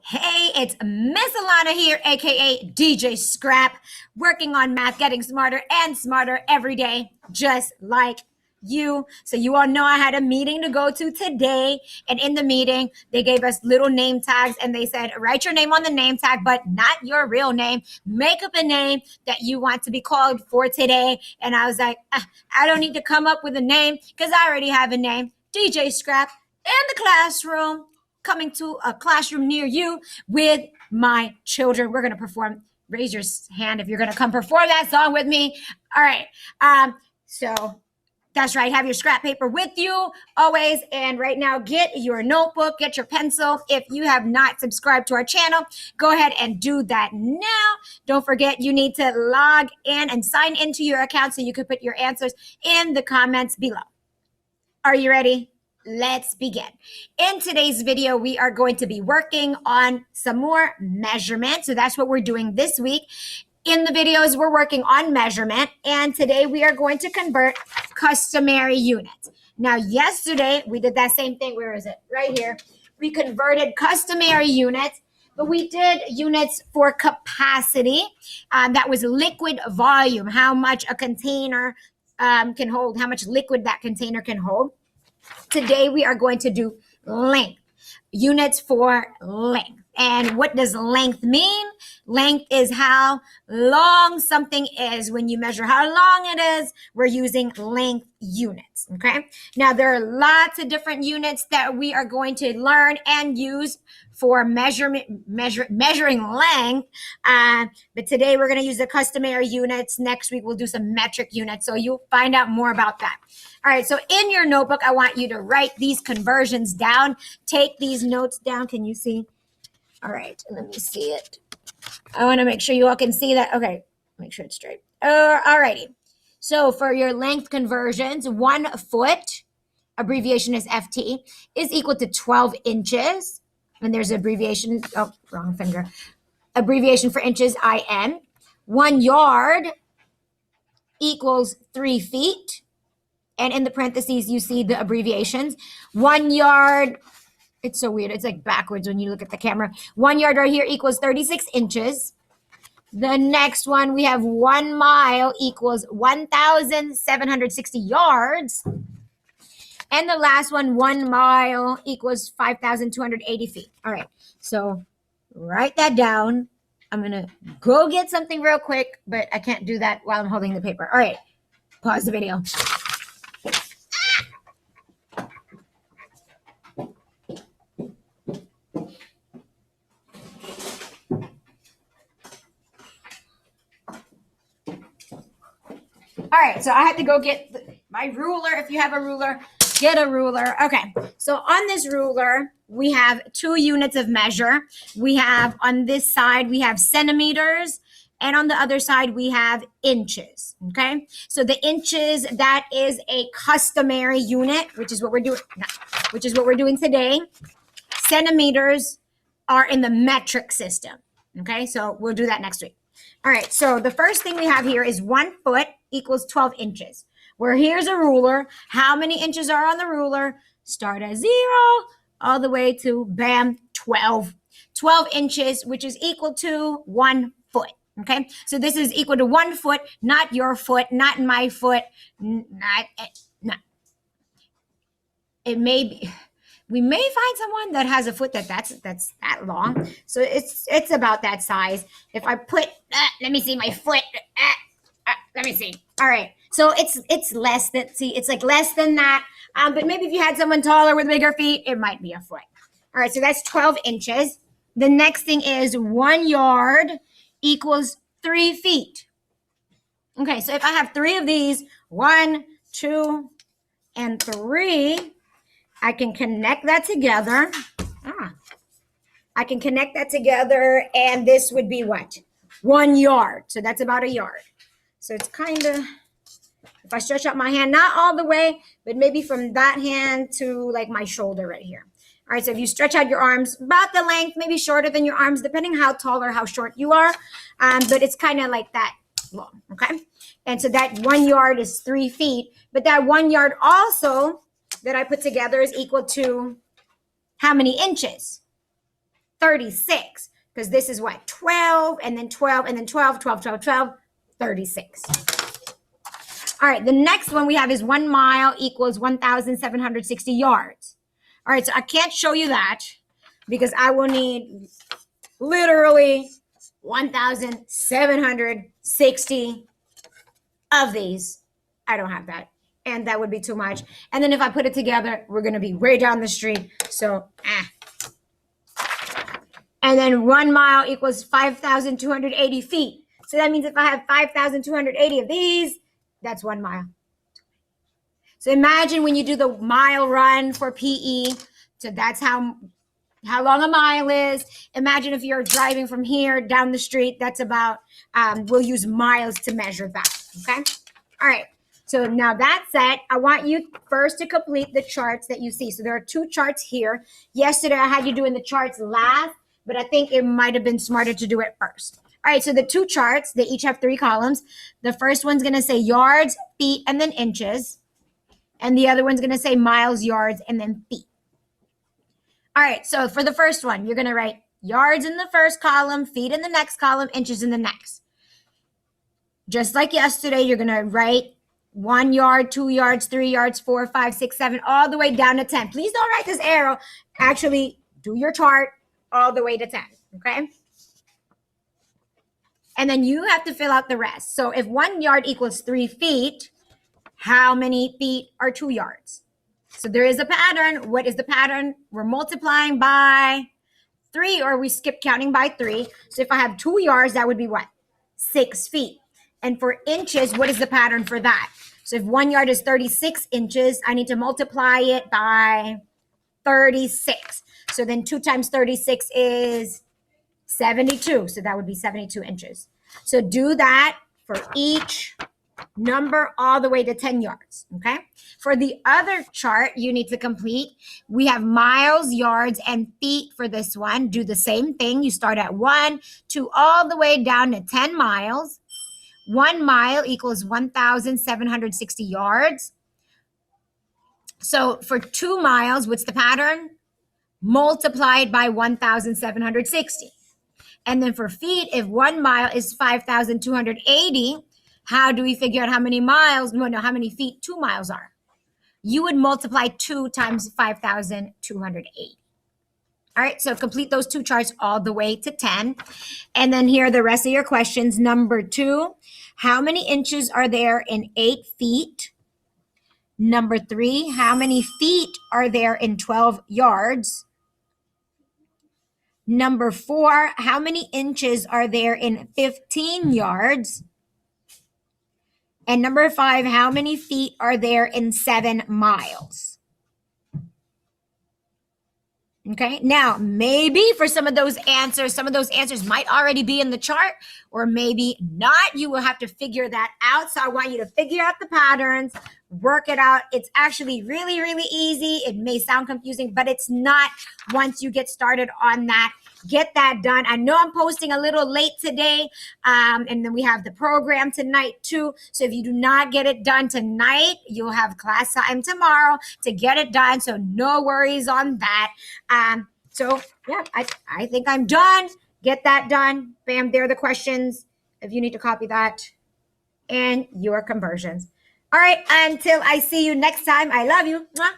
Hey, it's Miss Alana here, aka DJ Scrap, working on math, getting smarter and smarter every day, just like you. So, you all know I had a meeting to go to today, and in the meeting, they gave us little name tags and they said, write your name on the name tag, but not your real name. Make up a name that you want to be called for today. And I was like, I don't need to come up with a name because I already have a name, DJ Scrap, in the classroom, coming to a classroom near you with my children. We're going to perform. Raise your hand if you're going to come perform that song with me. All right. So that's right. Have your scrap paper with you always. And right now, get your notebook, get your pencil. If you have not subscribed to our channel, go ahead and do that now. Don't forget, you need to log in and sign into your account so you can put your answers in the comments below. Are you ready? Let's begin. In today's video, we are going to be working on some more measurement. So that's what we're doing this week. In the videos, we're working on measurement. And today we are going to convert customary units. Now, yesterday, we did that same thing. Where is it? Right here. We converted customary units, but we did units for capacity. That was liquid volume, how much a container can hold, how much liquid that container can hold. Today, we are going to do length, units for length. And what does length mean? Length is how long something is. When you measure how long it is, we're using length units, okay? Now, there are lots of different units that we are going to learn and use for measuring length. But today, we're going to use the customary units. Next week, we'll do some metric units. So you'll find out more about that. All right, so in your notebook, I want you to write these conversions down. Take these notes down. Can you see? All right, let me see it. I want to make sure you all can see that. Okay, make sure it's straight. All righty. So for your length conversions, 1 foot, abbreviation is FT, is equal to 12 inches. And there's abbreviation, oh, wrong finger. Abbreviation for inches, IN. 1 yard equals 3 feet. And in the parentheses, you see the abbreviations. 1 yard, it's so weird. It's like backwards when you look at the camera. 1 yard right here equals 36 inches. The next one, we have 1 mile equals 1,760 yards. And the last one, 1 mile equals 5,280 feet. All right, so write that down. I'm going to go get something real quick, but I can't do that while I'm holding the paper. All right, pause the video. All right, so I had to go get my ruler. If you have a ruler, get a ruler. Okay, so on this ruler, we have 2 units of measure. We have on this side, we have centimeters, and on the other side, we have inches, okay? So the inches, that is a customary unit, which is what we're doing today. Centimeters are in the metric system, okay? So we'll do that next week. All right, so the first thing we have here is 1 foot equals 12 inches. Where here's a ruler. How many inches are on the ruler? Start at 0 all the way to, bam, 12. 12 inches, which is equal to 1 foot, okay? So this is equal to 1 foot, not your foot, not my foot, not. It may be. We may find someone that has a foot that's that long. So it's about that size. If I put, let me see my foot. Let me see. All right. So it's less than, see, it's like less than that. But maybe if you had someone taller with bigger feet, it might be a foot. All right. So that's 12 inches. The next thing is 1 yard equals 3 feet. Okay. So if I have 3 of these, 1, 2, and 3, I can connect that together. I can connect that together, and this would be what? 1 yard. So that's about a yard. So it's kind of, if I stretch out my hand, not all the way, but maybe from that hand to like my shoulder right here. All right, so if you stretch out your arms, about the length, maybe shorter than your arms, depending how tall or how short you are. But it's kind of like that long, okay? And so that 1 yard is 3 feet. But that 1 yard also that I put together is equal to how many inches? 36, because this is what, 12, and then 12, and then 12, 12, 12, 12, 36. All right, the next one we have is 1 mile equals 1,760 yards. All right, so I can't show you that because I will need literally 1,760 of these. I don't have that, and that would be too much. And then if I put it together, we're going to be way down the street. So, And then 1 mile equals 5,280 feet. So that means if I have 5,280 of these, that's 1 mile. So imagine when you do the mile run for PE. So that's how long a mile is. Imagine if you're driving from here down the street, that's about, we'll use miles to measure that, okay? All right, so now that said, I want you first to complete the charts that you see. So there are 2 charts here. Yesterday, I had you doing the charts last, but I think it might have been smarter to do it first. All right, so the 2 charts, they each have 3 columns. The first one's gonna say yards, feet, and then inches. And the other one's gonna say miles, yards, and then feet. All right, so for the first one, you're going to write yards in the first column, feet in the next column, inches in the next. Just like yesterday, you're going to write 1 yard, 2 yards, 3 yards, 4, 5, 6, 7, all the way down to 10. Please don't write this arrow. Actually, do your chart all the way to 10, okay? And then you have to fill out the rest. So if 1 yard equals 3 feet, how many feet are 2 yards? So there is a pattern. What is the pattern? We're multiplying by 3, or we skip counting by 3. So if I have 2 yards, that would be what? 6 feet. And for inches, what is the pattern for that? So if 1 yard is 36 inches, I need to multiply it by 36. So then 2 times 36 is 72. So that would be 72 inches. So do that for each number all the way to 10 yards, okay? For the other chart you need to complete, we have miles, yards, and feet for this one. Do the same thing. You start at 1, 2, all the way down to 10 miles. 1 mile equals 1,760 yards. So for 2 miles, what's the pattern? Multiplied by 1,760. And then for feet, if 1 mile is 5,280, how do we figure out how many miles, how many feet 2 miles are? You would multiply 2 times 5,280. All right, so complete those 2 charts all the way to 10. And then here are the rest of your questions. Number 2, how many inches are there in 8 feet? Number 3, how many feet are there in 12 yards? Number 4, how many inches are there in 15 yards? And number 5, how many feet are there in 7 miles? Okay, now maybe for some of those answers might already be in the chart, or maybe not. You will have to figure that out. So I want you to figure out the patterns, work it out. It's actually really, really easy. It may sound confusing, but it's not once you get started on that. Get that done. I know I'm posting a little late today, and then we have the program tonight too. So if you do not get it done tonight, you'll have class time tomorrow to get it done. So no worries on that. So yeah, I think I'm done. Get that done. Bam, there are the questions if you need to copy that, and your conversions. All right, until I see you next time, I love you. Mwah.